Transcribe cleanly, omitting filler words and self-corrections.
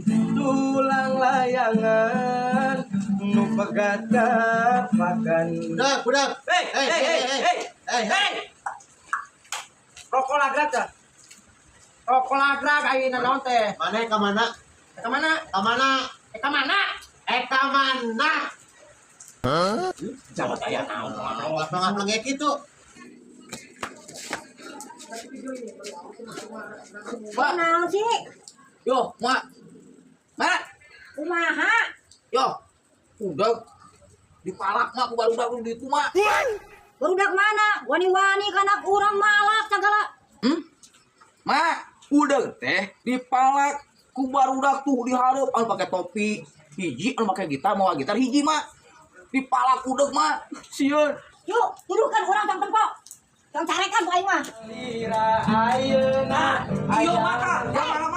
tulang layangan nu pegat kapakan. Budak. Hei. Rokok lagrak dah. Rokok lagrak ayeuna naon teh? Mana ka mana? Ka mana? Ka mana? Ka mana? Ka mana? Jawab aya naon. Ngap lagi kitu. Pak, Naon sih? yo, mak. Mak, Kumaha? yo. Udah dipalak mak ku barudak di ditu mak. Barudak mana? Wani-wani kana urang malak segala. Mak, udah teh dipalak ku barudak tuh dihareup anu pake topi hiji anu pake gitar mau gitar hiji mak. Dipalak udeg mak. Sieun. Yuk, dudukan urang tong tempo. Tong carekan ku aing mah. Lira ayeuna Ayo maka, jangan